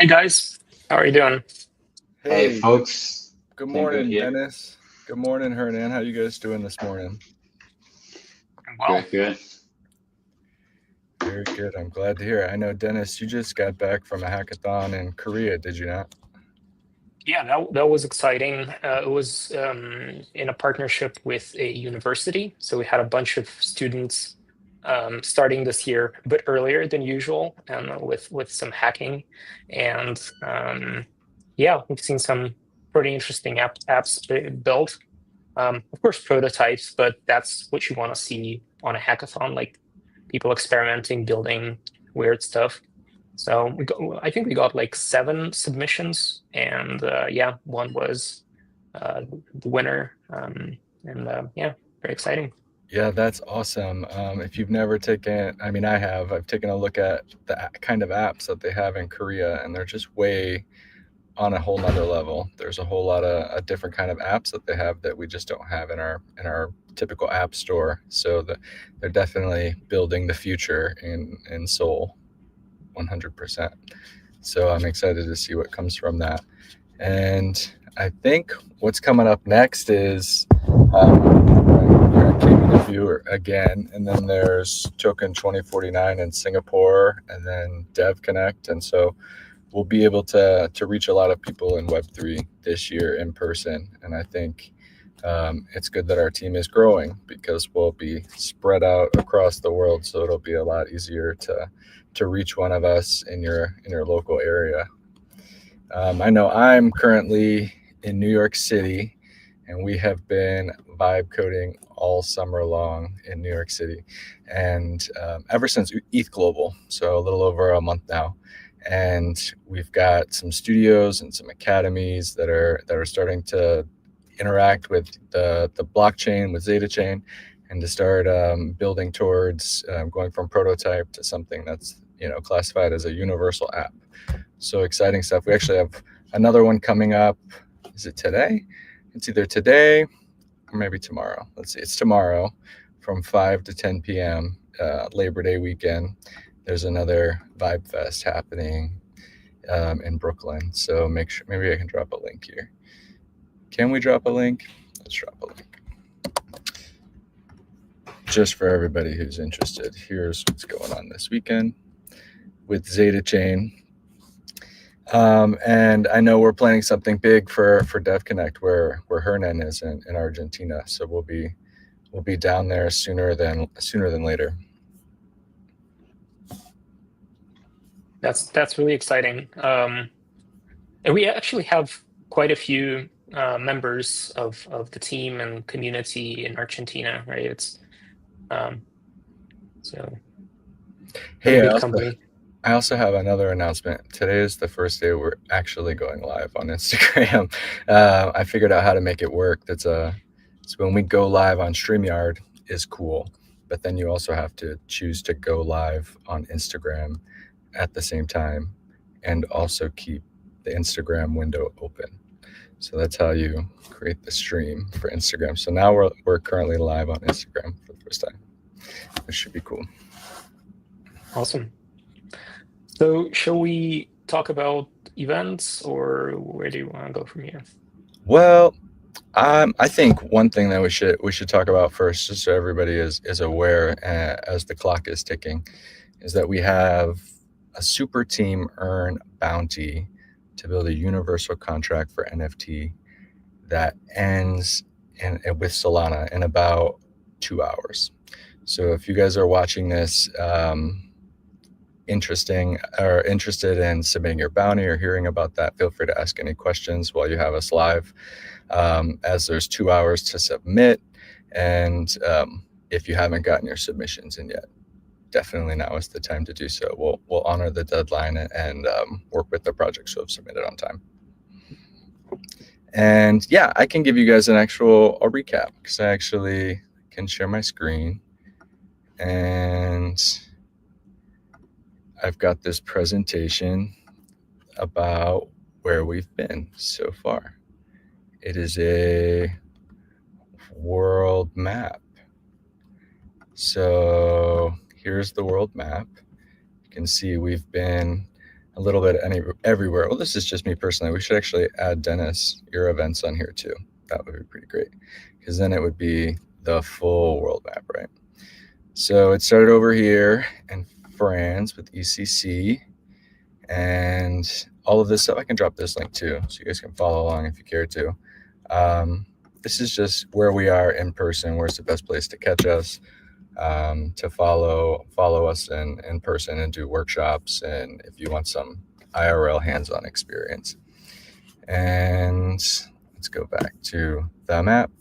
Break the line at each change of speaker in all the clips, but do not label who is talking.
guys, how are you doing?
Hey,
Hey,
folks.
good
Doing good
morning,
here.
Dennis. Good morning, Hernan. How you guys doing this morning?
Well,
Good, good.
Very good. I'm glad to hear it. I know, Dennis, you just got back from a hackathon in Korea, did you not?
yeah, that was exciting. It was in a partnership with a university, so we had a bunch of students starting this year a bit earlier than usual, and with some hacking, and yeah, we've seen some pretty interesting apps built. Of course, prototypes, but that's what you want to see on a hackathon, like people experimenting, building weird stuff. So I think we got like 7 submissions, and yeah, one was the winner, and yeah, very exciting.
Yeah, that's awesome. If you've never taken, I mean, I have, I've taken a look at the kind of apps that they have in Korea, and they're just way on a whole nother level. There's a whole lot of different kind of apps that they have that we just don't have in our typical app store. So they're definitely building the future in Seoul, 100%. So I'm excited to see what comes from that. And I think what's coming up next is you're at KBW again, and then there's Token 2049 in Singapore, and then Dev Connect, and so we'll be able to reach a lot of people in Web3 this year in person. And I think it's good that our team is growing because we'll be spread out across the world, so it'll be a lot easier to reach one of us in your local area. I know I'm currently in New York City, and we have been vibe coding all summer long in New York City, and ever since ETH Global, so a little over a month now. And we've got some studios and some academies that are starting to interact with the blockchain, with ZetaChain, and to start building towards going from prototype to something that's classified as a universal app. So exciting stuff. We actually have another one coming up. Is it today? It's either today or maybe tomorrow. Let's see. It's tomorrow from 5 to 10 p.m. Labor Day weekend. There's another Vibe Fest happening in Brooklyn. So make sure, maybe I can drop a link here. Can we drop a link? Let's drop a link. Just for everybody who's interested, here's what's going on this weekend with ZetaChain. And I know we're planning something big for Dev Connect where Hernan is in Argentina. So we'll be down there sooner than later.
That's really exciting. And we actually have quite a few members of the team and community in Argentina, right? It's so
Hey,
good company.
I also have another announcement. Today is the first day we're actually going live on Instagram. I figured out how to make it work. So when we go live on StreamYard is cool, but then you also have to choose to go live on Instagram at the same time and also keep the Instagram window open. So that's how you create the stream for Instagram. So now we're currently live on Instagram for the first time. This should be cool.
Awesome. So shall we talk about events, or where do you want to go from here?
Well, I think one thing that we should talk about first, just so everybody is aware as the clock is ticking, is that we have a super team earn bounty to build a universal contract for NFT that ends with Solana in about 2 hours. So if you guys are watching this, interested in submitting your bounty or hearing about that, feel free to ask any questions while you have us live, as there's 2 hours to submit. And if you haven't gotten your submissions in yet, definitely now is the time to do so. We'll honor the deadline and work with the projects who have submitted on time. And yeah, I can give you guys a recap because I actually can share my screen, and I've got this presentation about where we've been so far. It is a world map. So here's the world map. You can see we've been a little bit everywhere. Well, this is just me personally. We should actually add, Dennis, your events on here too. That would be pretty great, because then it would be the full world map, right? So it started over here in France with ECC, and all of this stuff. I can drop this link too, so you guys can follow along if you care to. This is just where we are in person. Where's the best place to catch us, to follow us in person and do workshops, and if you want some IRL hands-on experience. And let's go back to the map.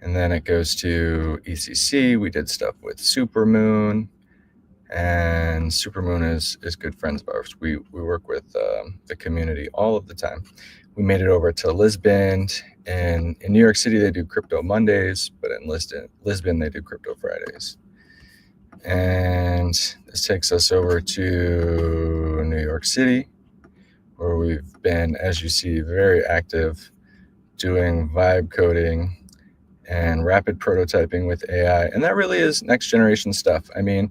And then it goes to ECC. We did stuff with Supermoon, and Supermoon is good friends of ours. We work with the community all of the time. We made it over to Lisbon. And in New York City, they do Crypto Mondays, but in Lisbon, they do Crypto Fridays. And this takes us over to New York City, where we've been, as you see, very active doing vibe coding and rapid prototyping with AI. And that really is next generation stuff. I mean,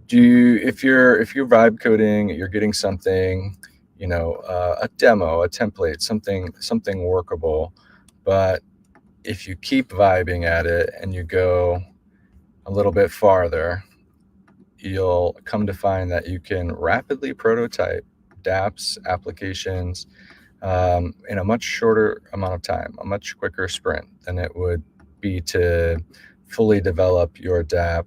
if you're vibe coding, you're getting something, a demo, a template, something workable. But if you keep vibing at it and you go a little bit farther, you'll come to find that you can rapidly prototype dApps, applications, in a much shorter amount of time, a much quicker sprint than it would be to fully develop your dApp,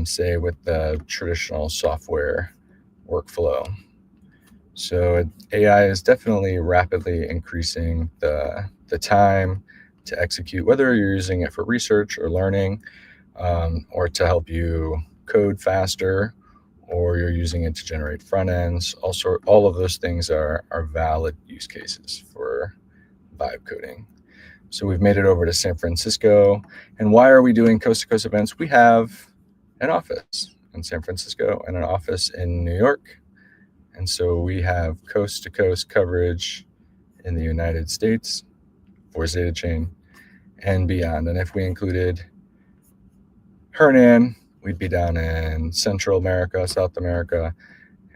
say with the traditional software workflow. So AI is definitely rapidly increasing the time to execute, whether you're using it for research or learning, or to help you code faster, or you're using it to generate front ends. Also, all of those things are valid use cases for vibe coding. So we've made it over to San Francisco. And why are we doing coast to coast events? We have an office in San Francisco and an office in New York. And so we have coast to coast coverage in the United States for ZetaChain and beyond. And if we included Hernan, we'd be down in Central America, South America.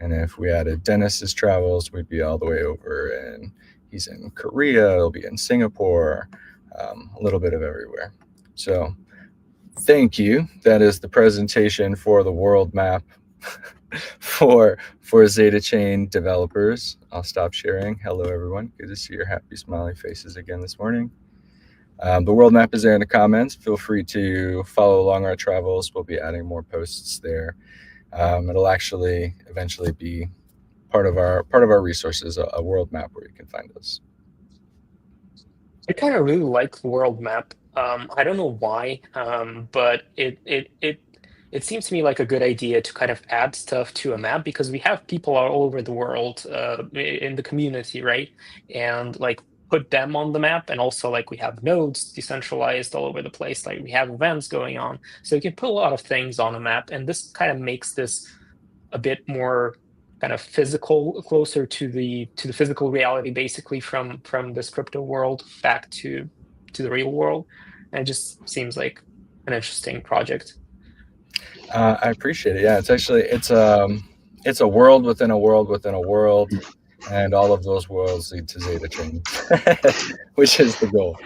And if we added Dennis's travels, we'd be all the way over, and he's in Korea, he'll be in Singapore, a little bit of everywhere. So thank you. That is the presentation for the world map for ZetaChain developers. I'll stop sharing. Hello, everyone. Good to see your happy, smiley faces again this morning. The world map is there in the comments. Feel free to follow along our travels. We'll be adding more posts there. It'll actually eventually be part of our resources, a world map where you can find us.
I kind of really like the world map. I don't know why, but it seems to me like a good idea to kind of add stuff to a map, because we have people all over the world in the community, right? And like put them on the map, and also like we have nodes decentralized all over the place, like we have events going on, so you can put a lot of things on a map, and this kind of makes this a bit more kind of physical, closer to the physical reality, basically from this crypto world back to the real world. And it just seems like an interesting project.
I appreciate it. Yeah, it's a world within a world within a world, and all of those worlds lead to ZetaChain, which is the goal.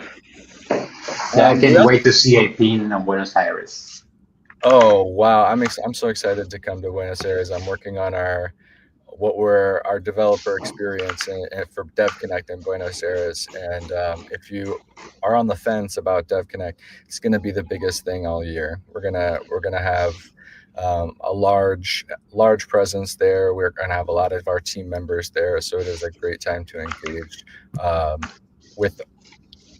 Yeah, I can't wait to see a pin in Buenos Aires.
Oh wow, I'm so excited to come to Buenos Aires. I'm working on our developer experience for DevConnect in Buenos Aires. And if you are on the fence about DevConnect, it's going to be the biggest thing all year. We're gonna have a large presence there. We're going to have a lot of our team members there, so it is a great time to engage with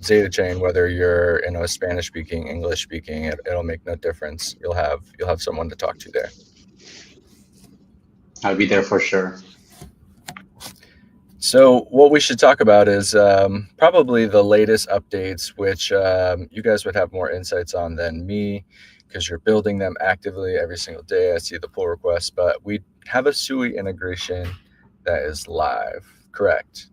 ZetaChain, whether you're Spanish speaking, English speaking. It'll make no difference. You'll have someone to talk to there.
I'll be there for sure.
So what we should talk about is probably the latest updates, which you guys would have more insights on than me, because you're building them actively every single day. I see the pull requests, but we have a SUI integration that is live, correct?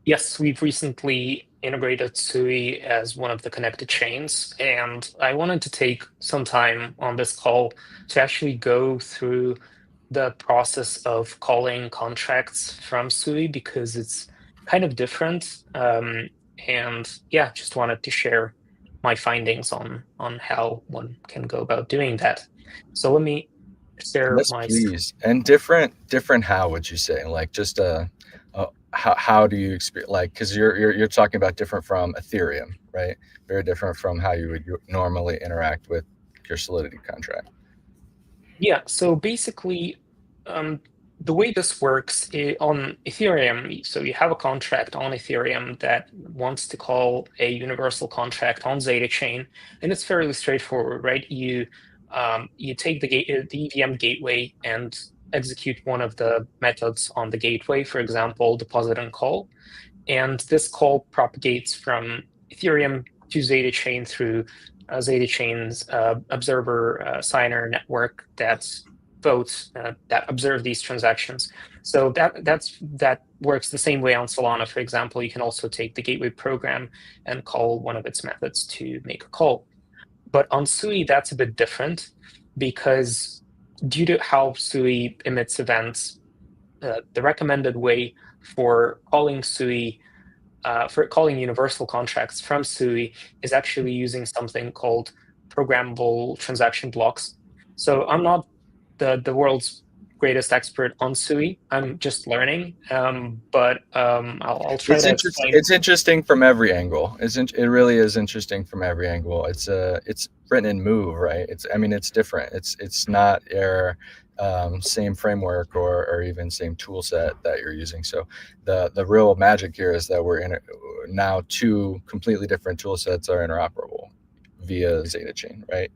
Yes, we've recently integrated SUI as one of the connected chains, and I wanted to take some time on this call to actually go through the process of calling contracts from SUI because it's kind of different. And yeah, just wanted to share my findings on how one can go about doing that. So let me share
Yes,
my screen.
please. And different. How would you say? Like just how do you experience? Like, because you're talking about different from Ethereum, right? Very different from how you would normally interact with your Solidity contract.
Yeah, so basically, um, the way this works on Ethereum, so you have a contract on Ethereum that wants to call a universal contract on ZetaChain, and it's fairly straightforward, right? You take the EVM gateway and execute one of the methods on the gateway, for example, deposit and call. And this call propagates from Ethereum to ZetaChain through ZetaChain's observer signer network that votes that observe these transactions. So that works the same way on Solana. For example, you can also take the gateway program and call one of its methods to make a call. But on Sui, that's a bit different because due to how Sui emits events, the recommended way for calling Sui for calling universal contracts from SUI is actually using something called programmable transaction blocks. So I'm not the world's greatest expert on SUI. I'm just learning, but I'll try
It's
to
interesting.
explain.
It's interesting from every angle. It really is interesting from every angle. It's written in Move, right? I mean, it's different. It's not your same framework or even same tool set that you're using. So the real magic here is that now two completely different tool sets are interoperable via ZetaChain, right?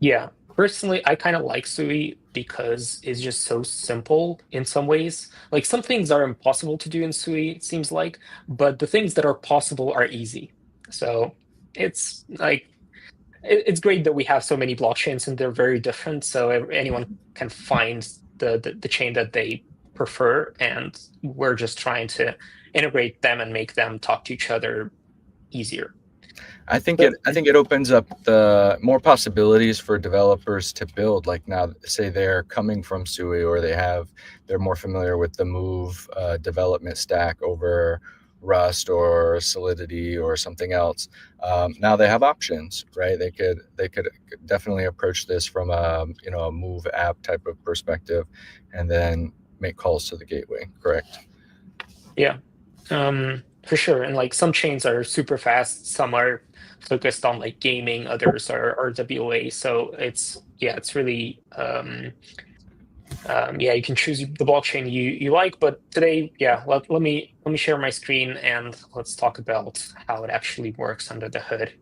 Yeah, personally, I kind of like Sui because it's just so simple in some ways. Like some things are impossible to do in Sui, it seems like, but the things that are possible are easy. So it's like it's great that we have so many blockchains and they're very different, so anyone can find the chain that they prefer, and we're just trying to integrate them and make them talk to each other easier. So
I think it opens up the more possibilities for developers to build. Like now, say they're coming from Sui or they're more familiar with the Move development stack over Rust or Solidity or something else. Now they have options, right? They could definitely approach this from a Move app type of perspective, and then make calls to the gateway. Correct.
yeah, for sure. And like some chains are super fast, some are focused on like gaming, others are RWA. So it's really yeah, you can choose the blockchain you like, but today, yeah, let me share my screen and let's talk about how it actually works under the hood.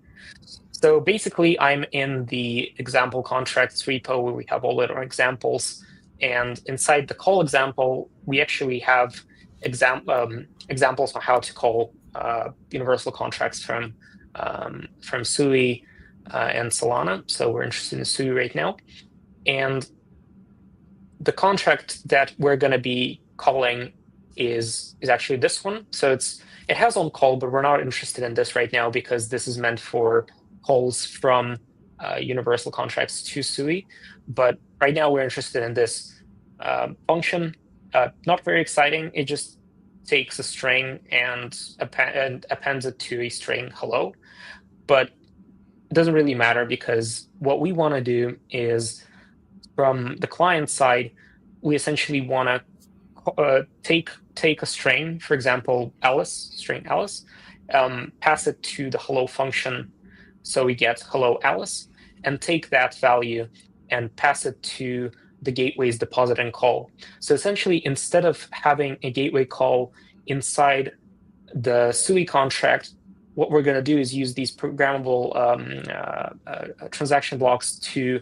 So basically, I'm in the example contracts repo where we have all our examples, and inside the call example, we actually have examples on how to call universal contracts from Sui and Solana. So we're interested in Sui right now, and the contract that we're going to be calling is actually this one. So it has on call, but we're not interested in this right now because this is meant for calls from universal contracts to SUI. But right now we're interested in this function. Not very exciting. It just takes a string and appends it to a string hello. But it doesn't really matter because what we want to do is from the client side, we essentially want to take a string, for example, string Alice, pass it to the hello function, so we get hello Alice, and take that value and pass it to the gateway's deposit and call. So essentially, instead of having a gateway call inside the SUI contract, what we're going to do is use these programmable transaction blocks to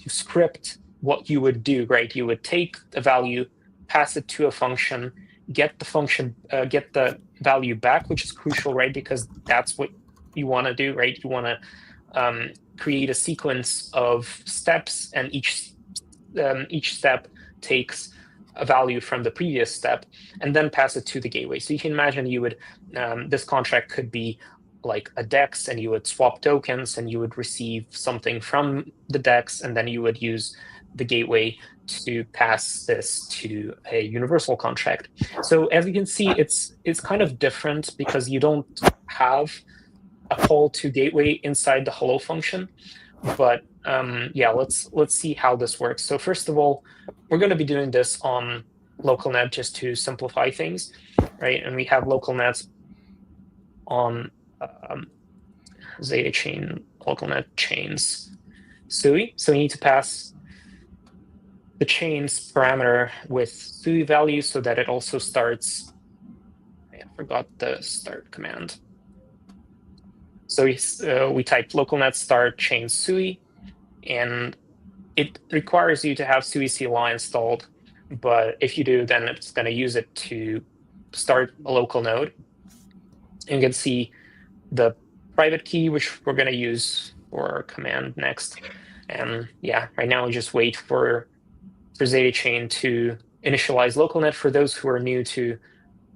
script what you would do, right? You would take the value, pass it to a function, get the value back, which is crucial, right? Because that's what you want to do, right? You want to create a sequence of steps, and each step takes a value from the previous step and then pass it to the gateway. So you can imagine you would, this contract could be like a DEX, and you would swap tokens and you would receive something from the DEX, and then you would use the gateway to pass this to a universal contract. So as you can see, it's kind of different because you don't have a call to gateway inside the hello function. But yeah, let's see how this works. So first of all, we're going to be doing this on localnet just to simplify things, right? And we have localnet on ZetaChain localnet chains SUI. So we need to pass the chain's parameter with SUI value so that it also starts. I forgot the start command. So we type localnet start chain SUI, and it requires you to have SUI CLI installed. But if you do, then it's going to use it to start a local node. And you can see the private key, which we're going to use for our command next. And yeah, right now we just wait for ZetaChain to initialize localnet. For those who are new to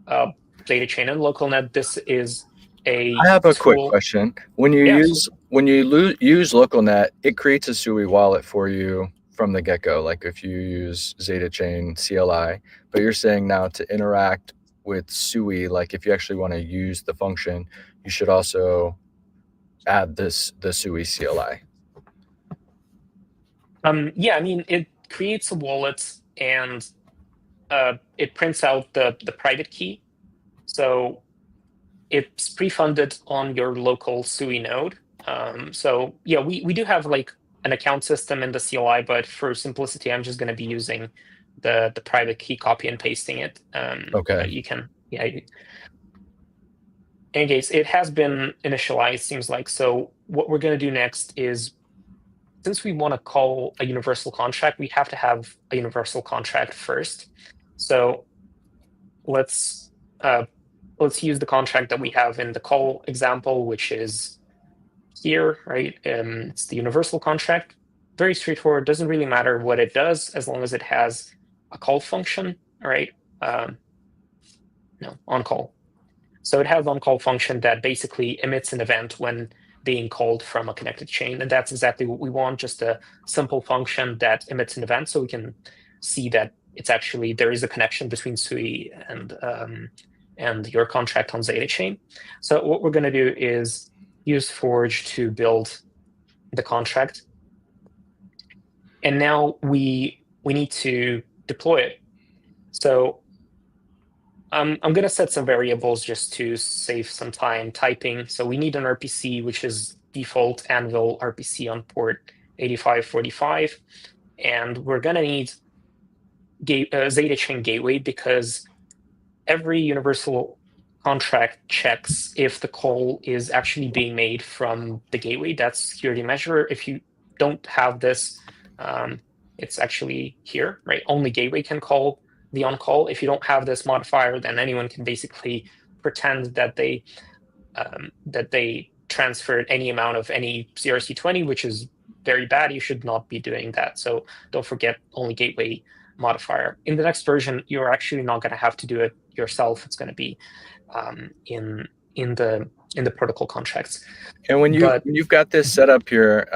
ZetaChain and localnet, this is a
I have a
tool.
quick question. When you use localnet, it creates a SUI wallet for you from the get-go, like if you use ZetaChain CLI, but you're saying now to interact with SUI, like if you actually want to use the function, you should also add the SUI CLI.
Yeah, I mean, it creates a wallet and it prints out the private key. So it's pre-funded on your local SUI node. So yeah, we do have like an account system in the CLI, but for simplicity, I'm just going to be using the private key, copy and pasting it.
Okay.
You can, yeah. In any case, it has been initialized, seems like. So what we're going to do next is, since we want to call a universal contract, we have to have a universal contract first. So let's use the contract that we have in the call example, which is here, right? It's the universal contract. Very straightforward. Doesn't really matter what it does as long as it has a call function, right? No, on call. So it has on call function that basically emits an event when being called from a connected chain, and that's exactly what we want. Just a simple function that emits an event, so we can see that it's actually there is a connection between SUI and your contract on ZetaChain. So what we're going to do is use Forge to build the contract, and now we need to deploy it. So I'm going to set some variables just to save some time typing. So we need an RPC, which is default Anvil RPC on port 8545, and we're going to need ZetaChain gateway because every universal contract checks if the call is actually being made from the gateway. That's security measure. If you don't have this, it's actually here, right? Only gateway can call the on-call. If you don't have this modifier, then anyone can basically pretend that they transferred any amount of any CRC20, which is very bad. You should not be doing that. So don't forget only gateway modifier. In the next version, you're actually not going to have to do it yourself. It's going to be in the protocol contracts.
And when you've got this set up here,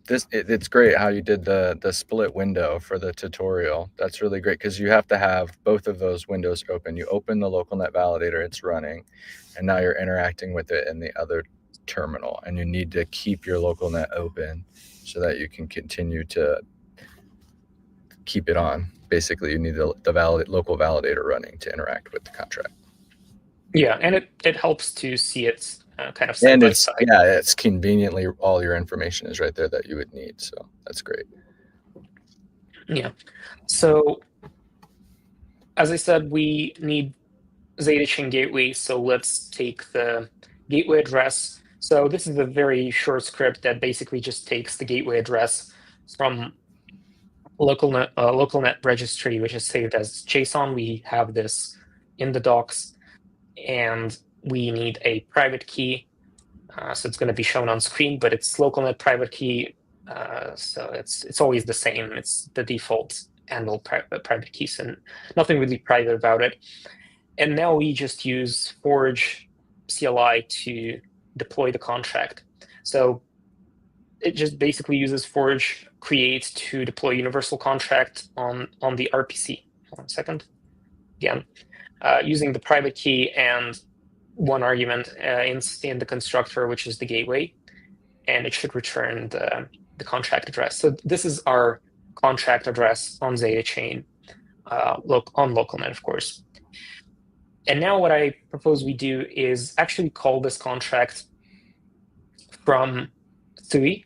it's great how you did the split window for the tutorial. That's really great because you have to have both of those windows open. You open the localnet validator, it's running, and now you're interacting with it in the other terminal, and you need to keep your localnet open so that you can continue to keep it on. Basically, you need the local validator running to interact with the contract.
Yeah, and it helps to see it kind of side by side.
Yeah, it's conveniently all your information is right there that you would need. So that's great.
Yeah. So as I said, we need ZetaChain gateway. So let's take the gateway address. So this is a very short script that basically just takes the gateway address from localnet registry, which is saved as JSON. We have this in the docs, and we need a private key. So it's going to be shown on screen, but it's localnet private key. So it's always the same. It's the default handle private keys, and nothing really private about it. And now we just use Forge CLI to deploy the contract. So it just basically uses Forge create to deploy universal contract on the RPC. Hold on a second. Again, using the private key and one argument in the constructor, which is the gateway, and it should return the contract address. So this is our contract address on ZetaChain, on localnet, of course. And now what I propose we do is actually call this contract from SUI,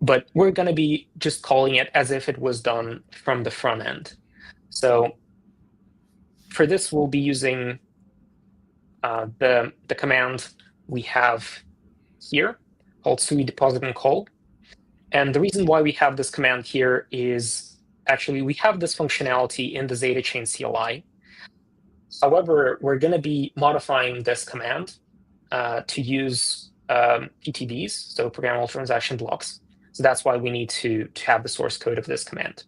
but we're going to be just calling it as if it was done from the front end. So for this, we'll be using the command we have here called SUI deposit and call. And the reason why we have this command here is actually we have this functionality in the ZetaChain CLI. However, we're going to be modifying this command to use PTBs, so programmable transaction blocks. So that's why we need to have the source code of this command.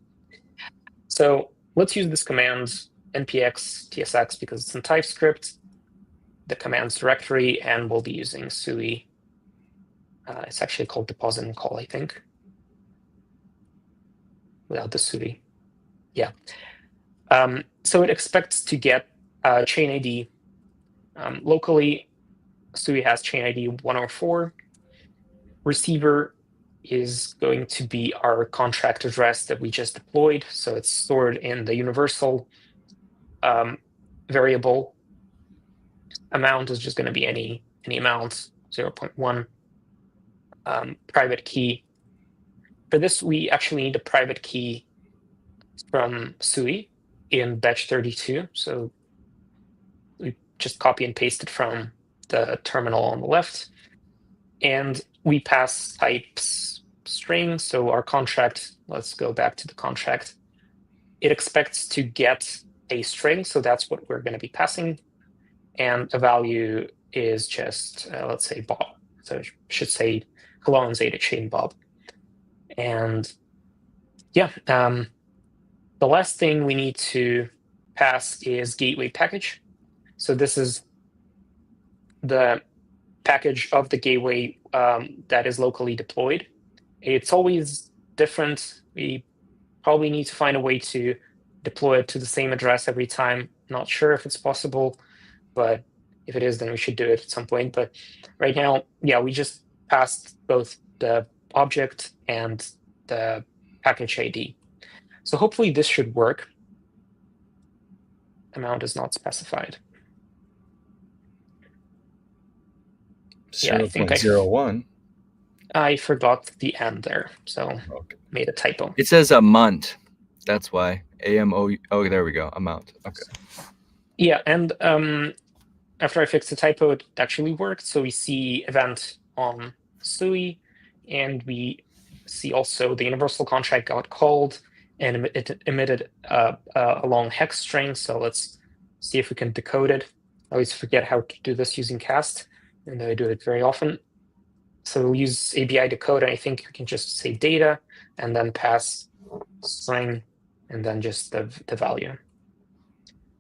So let's use this command npx tsx because it's in TypeScript, the commands directory, and we'll be using SUI. It's actually called deposit and call, I think, without the SUI. Yeah. So it expects to get chain ID. Locally, SUI has chain ID 104. Receiver is going to be our contract address that we just deployed. So it's stored in the universal variable. Amount is just going to be any amount, 0.1. Private key. For this, we actually need a private key from SUI in batch 32. So we just copy and paste it from the terminal on the left. And we pass types string. So our contract, let's go back to the contract. It expects to get a string. So that's what we're going to be passing. And the value is just, let's say, Bob. So it should say hello on ZetaChain Bob. And yeah, the last thing we need to pass is gateway package. So this is the package of the gateway that is locally deployed. It's always different. We probably need to find a way to deploy it to the same address every time. Not sure if it's possible, but if it is, then we should do it at some point. But right now, yeah, we just passed both the object and the package ID. So hopefully this should work. Amount is not specified.
Yeah, 0.01.
I forgot the end there, so made a typo.
It says amount. That's why. AMO. Oh, there we go. Amount. Okay.
Yeah, and after I fixed the typo, it actually worked. So we see event on SUI, and we see also the universal contract got called, and it emitted a long hex string. So let's see if we can decode it. I always forget how to do this using cast, and I do it very often. So we'll use ABI decode, and I think we can just say data and then pass string and then just the value.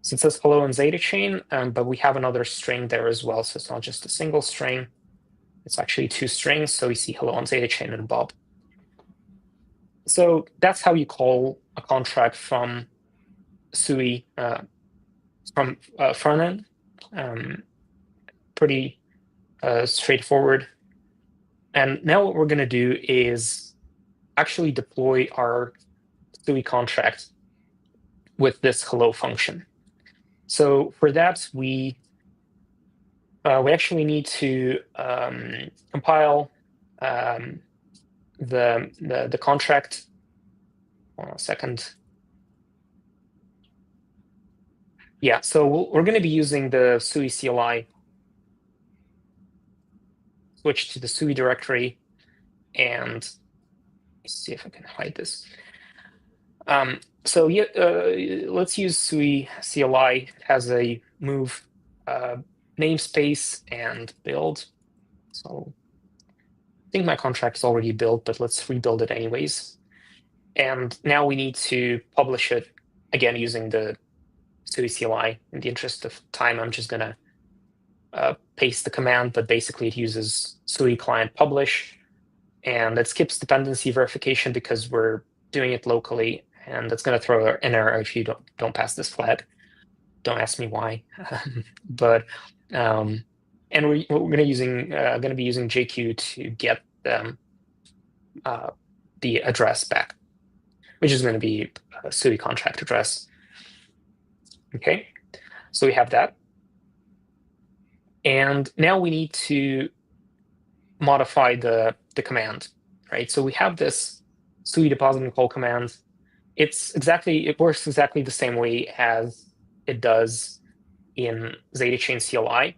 So it says hello in ZetaChain, but we have another string there as well. So it's not just a single string. It's actually two strings. So we see hello on ZetaChain and Bob. So that's how you call a contract from SUI from front end. Pretty straightforward. And now what we're going to do is actually deploy our SUI contract with this hello function. So for that, we actually need to compile the contract. Hold on a second. Yeah, so we're going to be using the SUI CLI. Switch to the SUI directory, and let's see if I can hide this. So yeah, let's use SUI CLI. It has a move namespace and build. So I think my contract is already built, but let's rebuild it anyways. And now we need to publish it again using the SUI CLI. In the interest of time, I'm just going to paste the command, but basically it uses SUI client publish, and it skips dependency verification because we're doing it locally, and it's going to throw an error if you don't pass this flag. Don't ask me why, but and we're going to be using JQ to get the address back, which is going to be a SUI contract address. Okay, so we have that. And now we need to modify the command, right? So we have this SUI deposit and call command. It works exactly the same way as it does in ZetaChain CLI.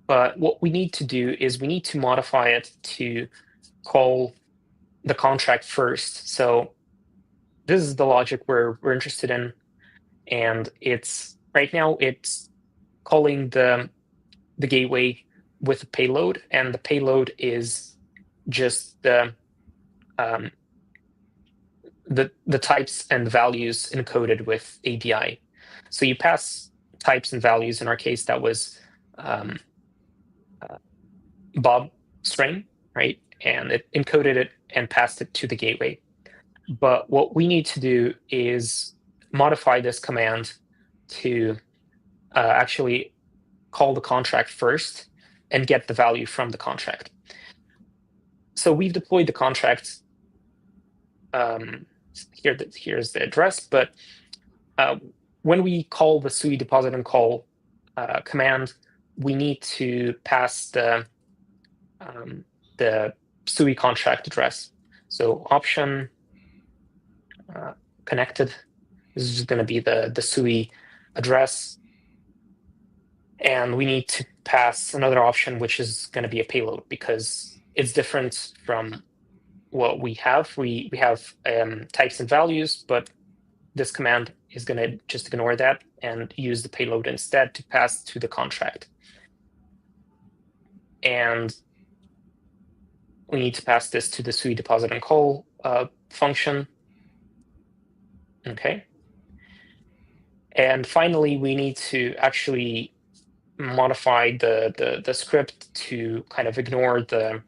But what we need to do is we need to modify it to call the contract first. So this is the logic we're interested in. And right now it's calling the gateway with a payload, and the payload is just the types and values encoded with ABI. So you pass types and values. In our case, that was Bob string, right? And it encoded it and passed it to the gateway. But what we need to do is modify this command to actually call the contract first and get the value from the contract. So we've deployed the contract. Here's the address, but when we call the SUI deposit and call command, we need to pass the SUI contract address. So option connected. This is just going to be the SUI address. And we need to pass another option, which is going to be a payload, because it's different from what we have. We have types and values, but this command is going to just ignore that and use the payload instead to pass to the contract. And we need to pass this to the SUI deposit and call function. Okay. And finally, we need to actually modify the script to kind of ignore the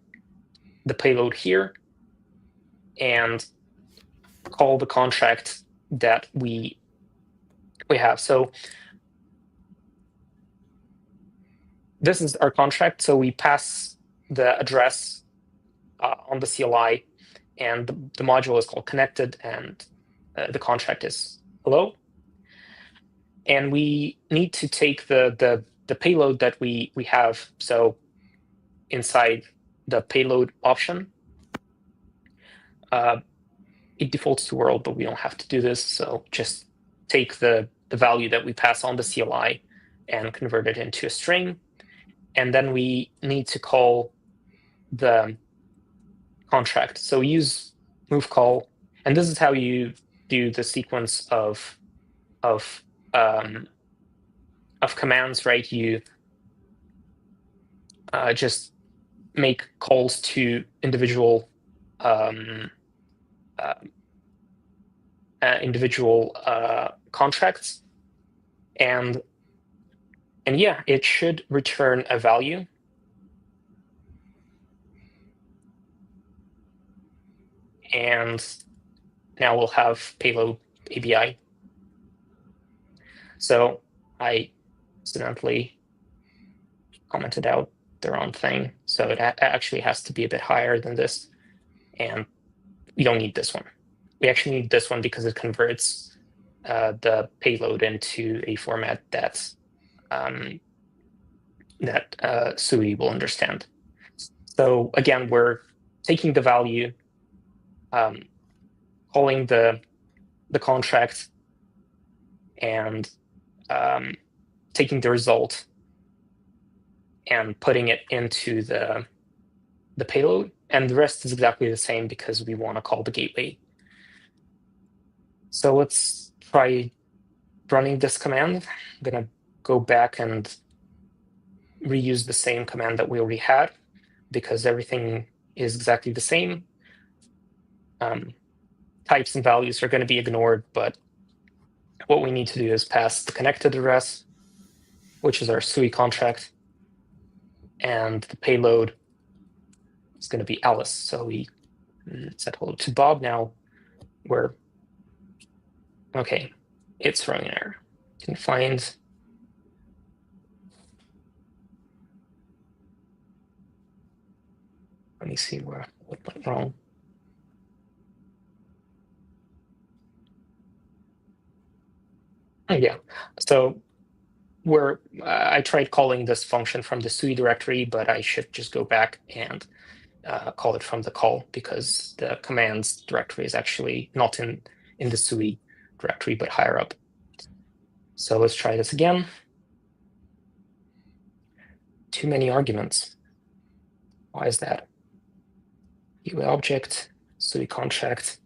payload here and call the contract that we have. So this is our contract. So we pass the address on the CLI, and the module is called connected, and the contract is hello. And we need to take the payload that we have. So inside the payload option, it defaults to world, but we don't have to do this. So just take the value that we pass on the CLI and convert it into a string. And then we need to call the contract. So we use move call, and this is how you do the sequence of commands, right? You just make calls to individual contracts, and yeah, it should return a value. And now we'll have payload ABI. So I accidentally commented out the wrong thing. So it actually has to be a bit higher than this. And we don't need this one. We actually need this one because it converts the payload into a format that SUI will understand. So again, we're taking the value, calling the contract, and taking the result and putting it into the payload. And the rest is exactly the same because we want to call the gateway. So let's try running this command. I'm going to go back and reuse the same command that we already had because everything is exactly the same. types and values are going to be ignored, but what we need to do is pass the connected address, which is our SUI contract, and the payload is going to be Alice. So we said hello to Bob. Now we're okay. It's throwing an error. Can find. Let me see what went wrong. Oh, yeah. So I tried calling this function from the SUI directory, but I should just go back and call it from the call, because the commands directory is actually not in the SUI directory, but higher up. So let's try this again. Too many arguments. Why is that? UI object, SUI contract.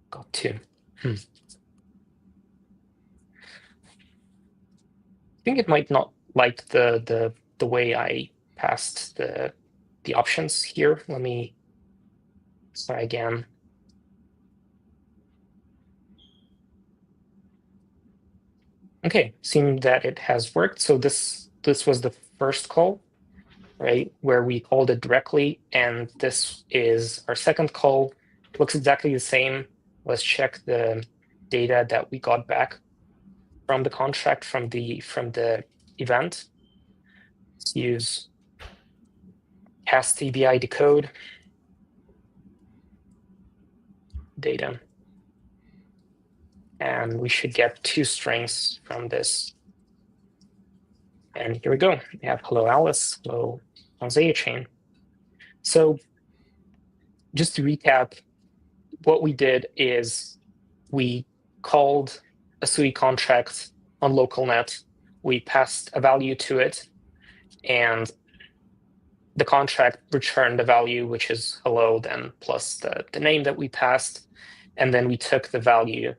Got two. I think it might not like the way I passed the options here. Let me try again. Okay, seems that it has worked. So this was the first call, right, where we called it directly, and this is our second call. Looks exactly the same. Let's check the data that we got back from the contract from the event. Let's use cast ABI decode data, and we should get two strings from this. And here we go. We have hello Alice, hello on ZetaChain. So just to recap, what we did is we called a SUI contract on localnet. We passed a value to it, and the contract returned a value, which is hello, then plus the name that we passed. And then we took the value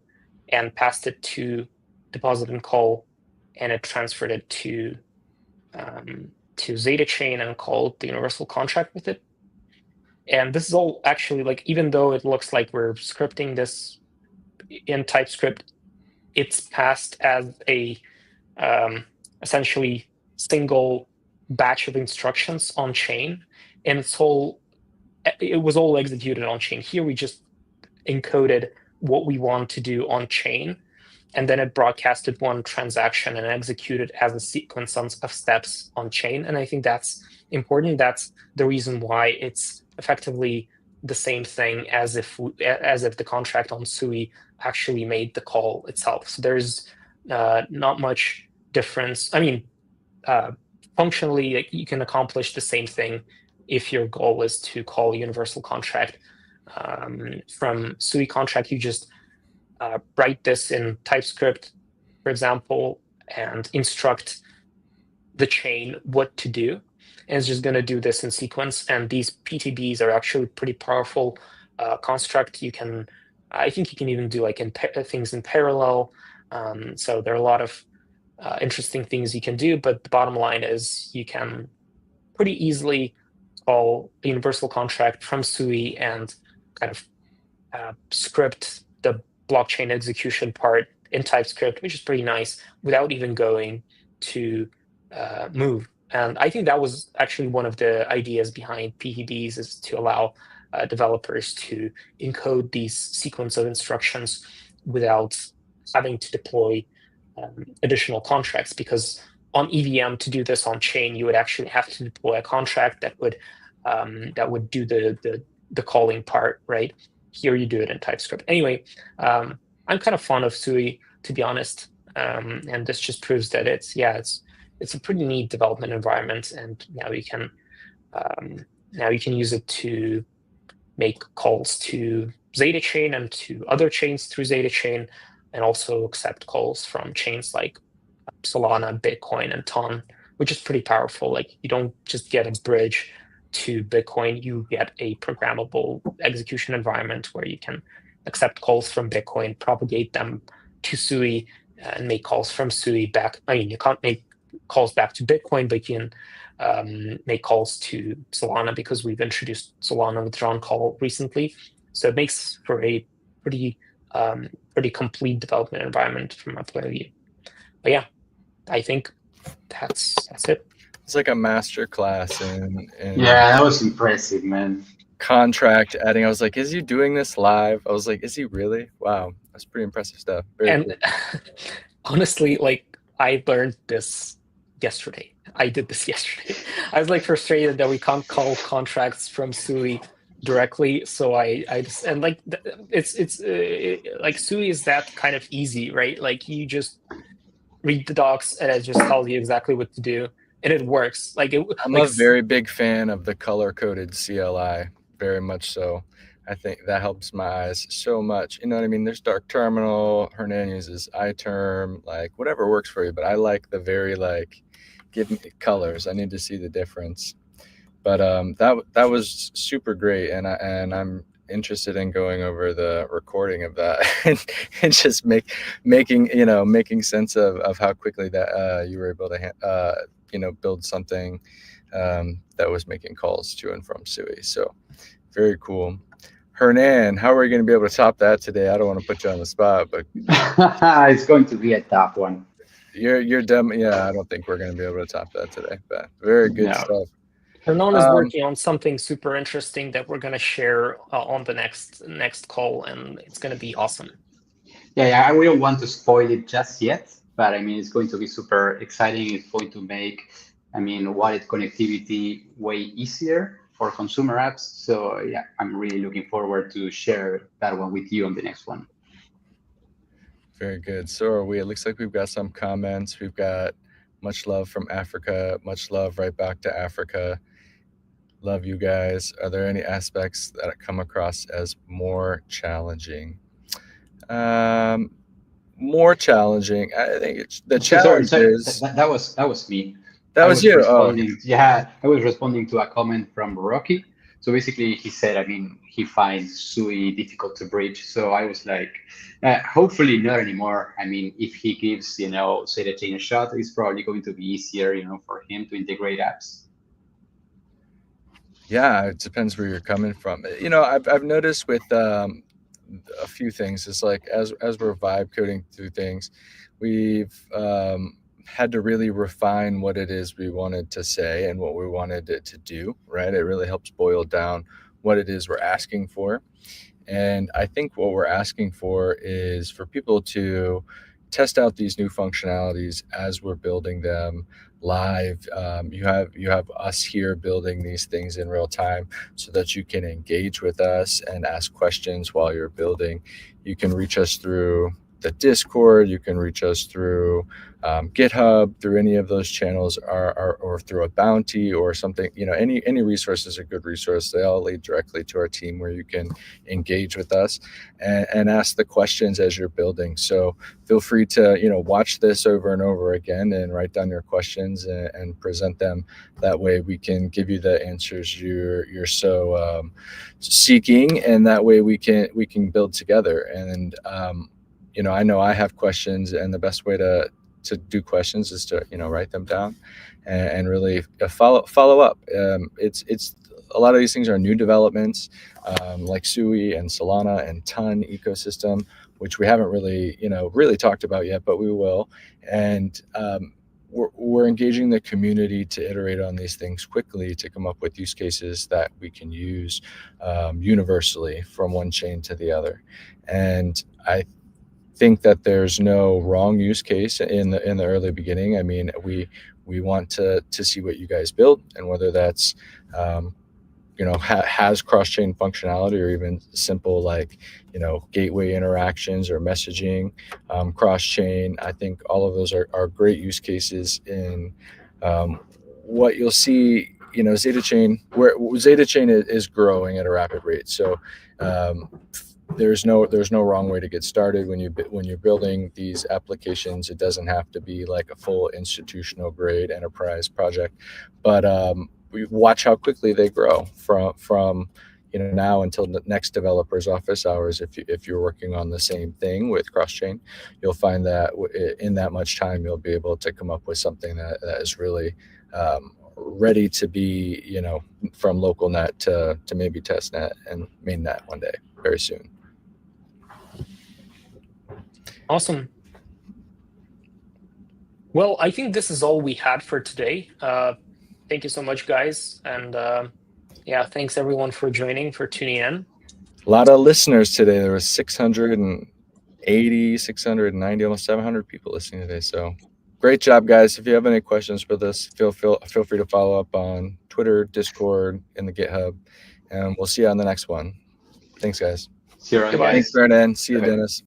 and passed it to deposit and call, and it transferred it to ZetaChain and called the universal contract with it. And this is all actually, like, even though it looks like we're scripting this in TypeScript, it's passed as a essentially single batch of instructions on chain, and it was all executed on chain. Here we just encoded what we want to do on chain, and then it broadcasted one transaction and executed as a sequence of steps on chain. And I think that's important. That's the reason why it's effectively the same thing as if the contract on SUI actually made the call itself. So there's not much difference. I mean, functionally, like, you can accomplish the same thing if your goal is to call a universal contract from SUI contract. You just write this in TypeScript, for example, and instruct the chain what to do. And it's just going to do this in sequence. And these PTBs are actually pretty powerful construct. I think you can even do like things in parallel. So there are a lot of interesting things you can do. But the bottom line is you can pretty easily call a universal contract from SUI and kind of script the blockchain execution part in TypeScript, which is pretty nice, without even going to move. And I think that was actually one of the ideas behind PTBs, is to allow developers to encode these sequence of instructions without having to deploy additional contracts. Because on EVM, to do this on chain, you would actually have to deploy a contract that would do the calling part, right? Here you do it in TypeScript. Anyway, I'm kind of fond of SUI, to be honest, and this just proves that it's a pretty neat development environment, and now you can use it to make calls to ZetaChain and to other chains through ZetaChain, and also accept calls from chains like Solana, Bitcoin, and Ton, which is pretty powerful. Like, you don't just get a bridge to Bitcoin, you get a programmable execution environment where you can accept calls from Bitcoin, propagate them to SUI, and make calls from SUI back. I mean, you can't make calls back to Bitcoin, but you can make calls to Solana because we've introduced Solana withdrawn call recently. So it makes for a pretty pretty complete development environment from my point of view. But yeah, I think that's it.
It's like a master class in
Yeah, that was impressive, man.
contract adding. I was like, is he doing this live? I was like, is he really? Wow, that's pretty impressive stuff. Very
And
cool.
honestly, like I learned this yesterday. I did this yesterday. I was like frustrated that we can't call contracts from SUI directly. So I just, and like it's like SUI is that kind of easy, right? Like you just read the docs and it just tells you exactly what to do, and it works. Like it,
I'm
like
a very big fan of the color-coded CLI, very much so. I think that helps my eyes so much. You know what I mean? There's Dark Terminal, Hernan uses iTerm, like whatever works for you. But I like the very like, give me colors. I need to see the difference. But that was super great, and I'm interested in going over the recording of that and just making sense of how quickly that you were able to build something that was making calls to and from SUI. So very cool. Hernan, how are we going to be able to top that today? I don't want to put you on the spot, but
It's going to be a tough one.
you're dumb. Yeah, I don't think we're going to be able to top that today, but very good
No.
stuff.
Hernan is working on something super interesting that we're going to share on the next call, and it's going to be awesome.
Yeah, I wouldn't want to spoil it just yet, but I mean, it's going to be super exciting. It's going to make, I mean, wallet connectivity way easier for consumer apps. So yeah, I'm really looking forward to share that one with you on the next one.
Very good. So are we. It looks like we've got some comments. We've got much love from Africa. Much love right back to Africa. Love you guys. Are there any aspects that come across as more challenging? More challenging. I think it's the challenge is
that was me.
that was you.
Responding, yeah, I was responding to a comment from Rocky. So basically, he said, I mean, he finds SUI difficult to bridge. So I was like, hopefully not anymore. I mean, if he gives, ZetaChain a shot, it's probably going to be easier, for him to integrate apps.
Yeah, it depends where you're coming from. I've noticed with a few things. It's like as we're vibe coding through things, we've had to really refine what it is we wanted to say and what we wanted it to do, right? It really helps boil down what it is we're asking for. And I think what we're asking for is for people to test out these new functionalities as we're building them live. You have us here building these things in real time so that you can engage with us and ask questions while you're building. You can reach us through the Discord. You can reach us through GitHub, through any of those channels, or through a bounty or something. Any resource is a good resource. They all lead directly to our team where you can engage with us and ask the questions as you're building. So feel free to watch this over and over again and write down your questions and present them. That way we can give you the answers you're so seeking, and that way we can build together. And I know I have questions, and the best way to do questions is to write them down and really follow up. It's a lot of these things are new developments, like SUI and Solana and Ton ecosystem, which we haven't really talked about yet, but we will. And we're engaging the community to iterate on these things quickly to come up with use cases that we can use universally from one chain to the other. And I think that there's no wrong use case in the early beginning. I mean, we want to see what you guys build, and whether that's has cross-chain functionality, or even simple like gateway interactions or messaging cross-chain. I think all of those are great use cases in what you'll see. ZetaChain, where ZetaChain is growing at a rapid rate. So there's no wrong way to get started when you're building these applications. It doesn't have to be like a full institutional grade enterprise project, but we watch how quickly they grow from now until the next developer's office hours, if you're working on the same thing with cross-chain, you'll find that in that much time, you'll be able to come up with something that is really ready to be, from local net to maybe test net and mainnet one day, very soon.
Awesome. Well, I think this is all we had for today. Thank you so much, guys. And yeah, thanks everyone for joining, for tuning in.
A lot of listeners today. There was 680, 690, almost 700 people listening today. So great job, guys. If you have any questions for this, feel free to follow up on Twitter, Discord, in the GitHub. And we'll see you on the next one. Thanks, guys.
See you around,
Goodbye.
guys.
Thanks, Vernon. See you,
Bye.
Dennis.